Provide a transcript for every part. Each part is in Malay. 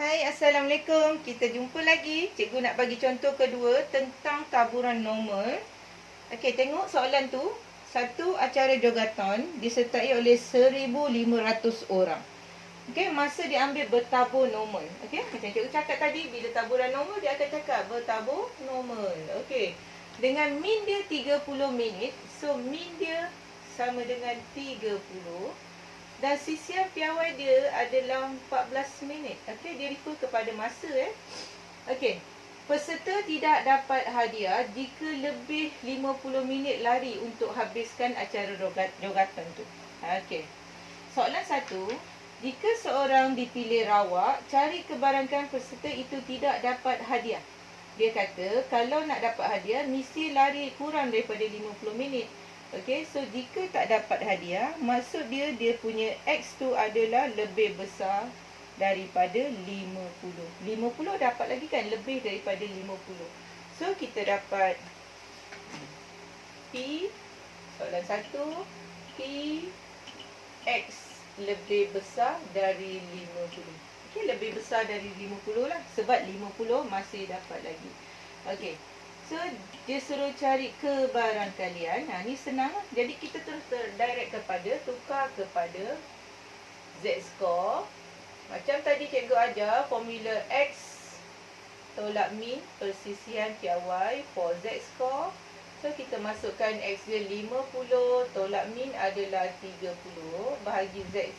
Hai, Assalamualaikum. Kita jumpa lagi. Cikgu nak bagi contoh kedua tentang taburan normal. Okey, tengok soalan tu. Satu acara jogaton disertai oleh 1,500 orang. Okey, masa diambil bertabur normal. Okey, macam cikgu cakap tadi, bila taburan normal dia akan cakap bertabur normal. Okey, dengan min dia 30 minit. So, min dia sama dengan 30. Dan sisian piawai dia adalah 14 minit. Okey, dia refer kepada masa Okey. Peserta tidak dapat hadiah jika lebih 50 minit lari untuk habiskan acara jogatan tu. Okey. Soalan 1, jika seorang dipilih rawak, cari kebarangan peserta itu tidak dapat hadiah. Dia kata kalau nak dapat hadiah mesti lari kurang daripada 50 minit. Okey, so jika tak dapat hadiah, maksud dia punya X tu adalah lebih besar daripada 50. 50 dapat lagi kan, lebih daripada 50. So kita dapat P, soalan 1, P X lebih besar dari 50. Okey, lebih besar dari 50 lah, sebab 50 masih dapat lagi. Okey. So, dia suruh cari kebarangkalian. Ni senang lah. Jadi, kita terus direct tukar kepada Z-score. Macam tadi cikgu ajar, formula X tolak min persisian piawai for Z-score. So, kita masukkan X dia 50, tolak min adalah 30. Bahagi Z,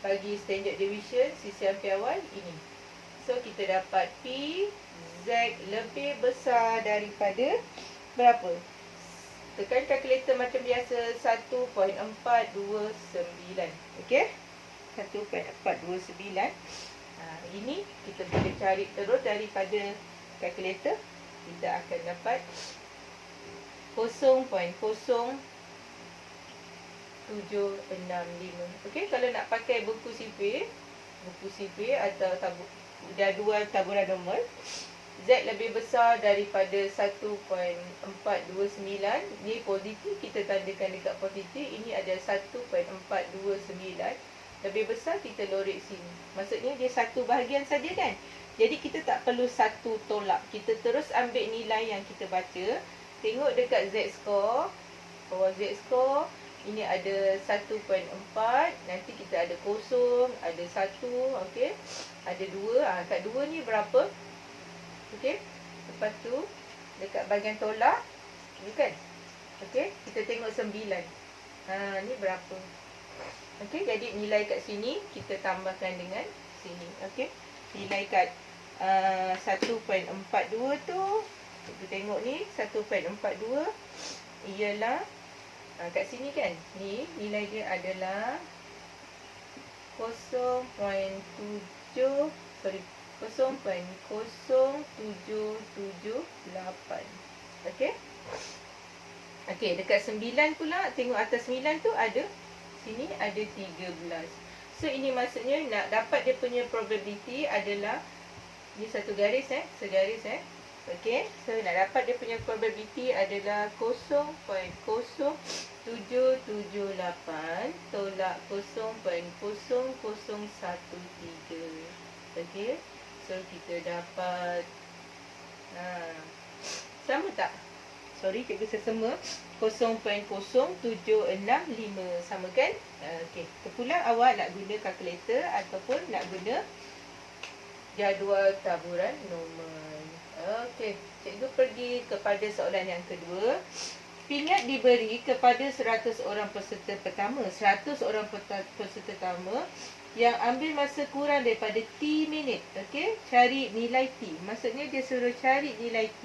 bagi standard deviation, sisian piawai ini. So, kita dapat P Z lebih besar daripada berapa? Tekan kalkulator macam biasa, 1.429. Okey? 1.429. Ini kita boleh cari terus daripada kalkulator. Kita akan dapat 0.0765. Okey, kalau nak pakai buku sipir atau jadual taburan normal, Z lebih besar daripada 1.429. Ni positif, kita tandakan dekat positif. Ini ada 1.429. Lebih besar, kita lorek sini. Maksudnya dia satu bahagian saja kan. Jadi kita tak perlu satu tolak. Kita terus ambil nilai yang kita baca. Tengok dekat Z-score. Bawah Z-score, ini ada 1.4. Nanti kita ada kosong, ada 1. Okey, ada 2. Kat 2 ni berapa? Okey, lepas tu dekat bahagian tolak ni kan. Okey, kita tengok 9. Ni berapa? Okey, jadi nilai kat sini kita tambahkan dengan sini. Okey, nilai kat 1.42 tu, kita tengok ni 1.42 ialah kat sini kan. Ni nilai dia adalah 0.0778. Okey. Okey, dekat 9 pula, tengok atas 9 tu ada, sini ada 13. So ini maksudnya nak dapat dia punya probability adalah ni satu garis segaris Okey, so nak dapat dia punya probability adalah 0.0778 tolak 0.0013. Okey, so kita dapat sama tak? Sorry, cikgu sesama. 0.0765 sama kan? Okey, kepulang awak nak guna kalkulator ataupun nak guna jadual taburan normal. Okey, cikgu pergi kepada soalan yang kedua. Pingat diberi kepada 100 orang peserta pertama. 100 orang peserta pertama yang ambil masa kurang daripada T minit. Okey, cari nilai T. Maksudnya dia suruh cari nilai T.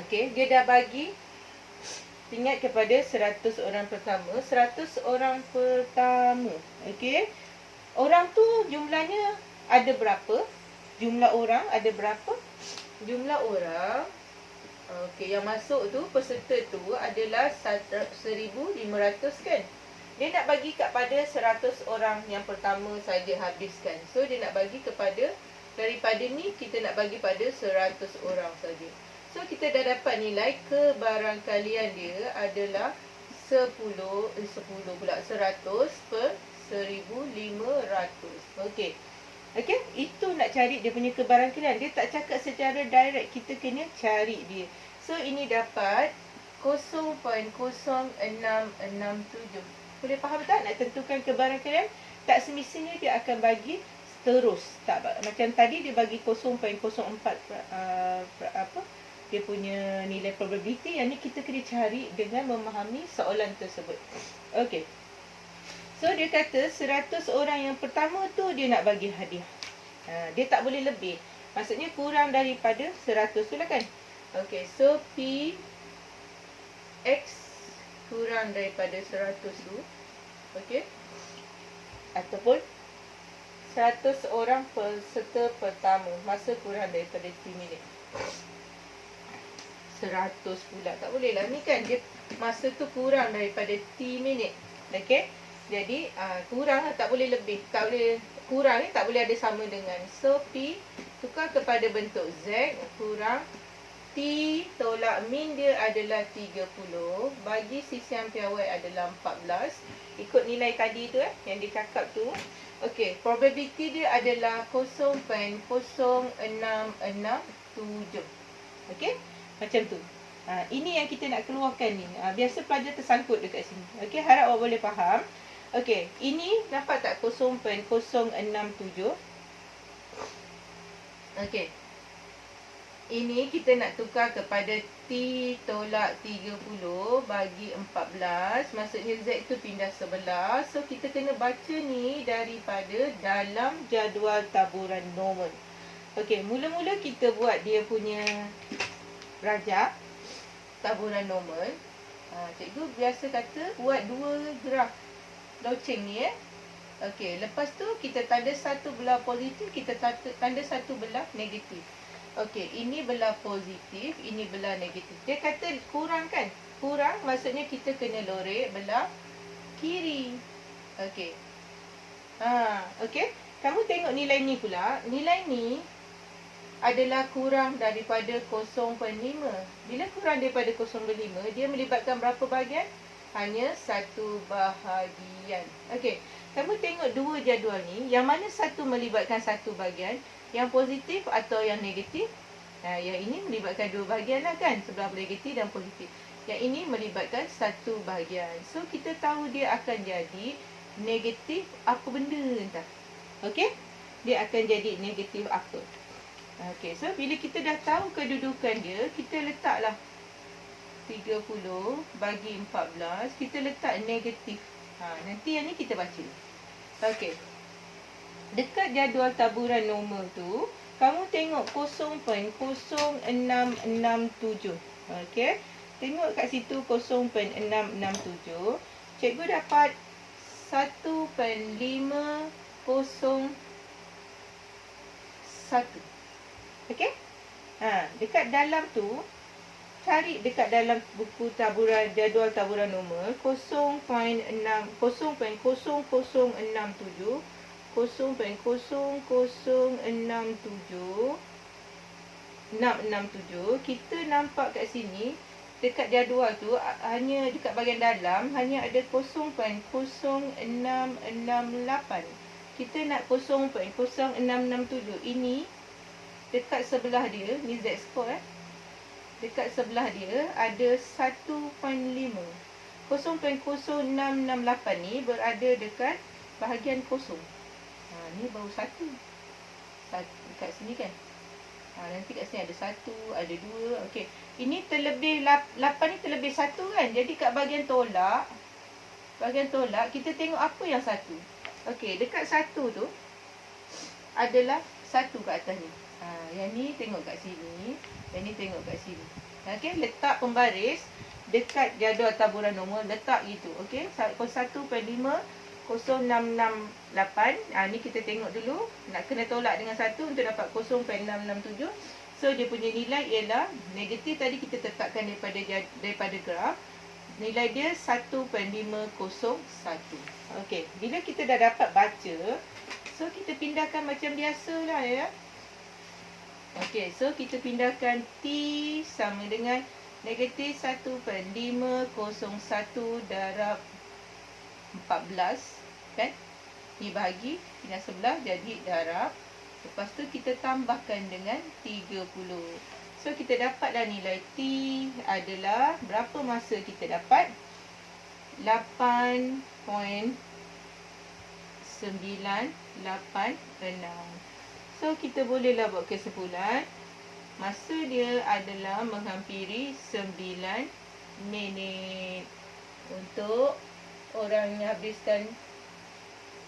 Okey, dia dah bagi pingat kepada 100 orang pertama. 100 orang pertama. Okey, orang tu jumlahnya ada berapa? Jumlah orang ada berapa? Jumlah orang, okey, yang masuk tu, peserta tu adalah 1,500 kan. Dia nak bagi kepada 100 orang yang pertama saja habiskan. So dia nak bagi kepada, daripada ni kita nak bagi pada 100 orang saja. So kita dah dapat nilai kebarangkalian dia adalah 100 per 1,500. Okey. Okey, itu nak cari dia punya kebarangkalian. Dia tak cakap secara direct, kita kena cari dia. So ini dapat 0.0667. Boleh faham tak nak tentukan kebarangkalian? Tak semestinya dia akan bagi terus. Tak, macam tadi dia bagi 0.04 apa? Dia punya nilai probability. Yang ni kita kena cari dengan memahami soalan tersebut. Okey. So dia kata 100 orang yang pertama tu dia nak bagi hadiah. Dia tak boleh lebih. Maksudnya kurang daripada 100 tu lah kan. Okey, so P X kurang daripada 100 tu. Okey. Ataupun 100 orang peserta pertama, masa kurang daripada 3 minit. 100 pula. Tak boleh lah ni kan. Dia masa tu kurang daripada 3 minit. Okey. Jadi kurang lah, tak boleh lebih. Tak boleh kurang ni, tak boleh ada sama dengan. So P tukar kepada bentuk Z kurang T tolak min dia adalah 30 bagi sisian piawai adalah 14. Ikut nilai tadi tu yang dia cakap tu. Okey, probability dia adalah 0.0667. Okey, macam tu. Ini yang kita nak keluarkan ni. Biasa pelajar tersangkut dekat sini. Okey, harap awak boleh faham. Okey, ini dapat tak 0.067? Okey. Ini kita nak tukar kepada T tolak 30 bagi 14. Maksudnya Z tu pindah sebelah. So kita kena baca ni daripada dalam jadual taburan normal. Okey, mula-mula kita buat dia punya rajak taburan normal. Cikgu biasa kata buat 2 graf loceng ni Okey, lepas tu kita tanda satu belah positif, kita tanda satu belah negatif. Okey, ini belah positif, ini belah negatif. Dia kata kurang kan? Kurang maksudnya kita kena lorek belah kiri. Okey. Okey. Kamu tengok nilai ni pula. Nilai ni adalah kurang daripada 0.5. Bila kurang daripada 0.5, dia melibatkan berapa bahagian? Hanya satu bahagian. Okey. Kamu tengok dua jadual ni, yang mana satu melibatkan satu bahagian? Yang positif atau yang negatif? Yang ini melibatkan dua bahagian lah kan? Sebelah negatif dan positif. Yang ini melibatkan satu bahagian. So, kita tahu dia akan jadi negatif apa benda entah. Okey? Dia akan jadi negatif apa. Okey, so bila kita dah tahu kedudukan dia, kita letaklah 30 bagi 14. Kita letak negatif. Nanti yang ni kita baca. Okey. Dekat jadual taburan normal tu, kamu tengok 0.0667. Okey. Tengok kat situ 0.667. Cikgu dapat 1.501. Okey? Dekat dalam tu, cari dekat dalam buku taburan jadual taburan normal 0.00067 kita nampak kat sini dekat jadual tu hanya dekat bahagian dalam hanya ada 0.0668. Kita nak 0.0667. Ini dekat sebelah dia, ni Z score dekat sebelah dia ada 1.5. 0.0668 ni berada dekat bahagian kosong. Ni baru satu dekat sini kan. Nanti kat sini ada 1, ada 2. Okey. Ini terlebih 8 ni terlebih 1 kan. Jadi kat bahagian tolak kita tengok apa yang 1. Okey, dekat 1 tu adalah 1 kat atas ni. Yang ni tengok kat sini, yang ni tengok kat sini. Okey, letak pembaris dekat jadual taburan normal, letak gitu. Okey, 1.50668. Ni kita tengok dulu. Nak kena tolak dengan 1 untuk dapat 0.667. So dia punya nilai ialah negatif tadi kita letakkan daripada graf. Nilai dia 1.501. Okey, bila kita dah dapat baca, so kita pindahkan macam biasalah ya. Okey, so kita pindahkan T sama dengan negatif 1.501 darab 14 kan? Ni bahagi pindah sebelah jadi darab Lepas tu kita tambahkan dengan 30. So kita dapatlah nilai T adalah berapa masa kita dapat? 8.986. So kita bolehlah buat kesimpulan. Masa dia adalah menghampiri 9 minit. Untuk orang yang habiskan,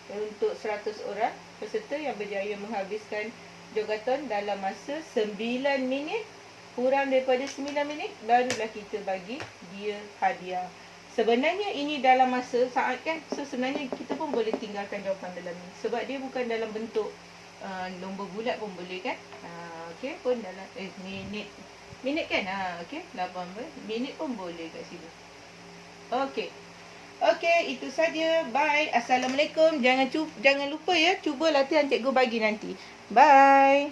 untuk 100 orang peserta yang berjaya menghabiskan jogaton dalam masa 9 minit, kurang daripada 9 minit, barulah kita bagi dia hadiah. Sebenarnya ini dalam masa saat kan. So sebenarnya kita pun boleh tinggalkan jawapan dalam ni. Sebab dia bukan dalam bentuk nombor bulat pun boleh kan. Okey, pun dalam minit kan. Okey, 18 minit pun boleh kat sini. Okey. Okey, itu saja. Bye. Assalamualaikum. Jangan lupa ya, cuba latihan cikgu bagi nanti. Bye.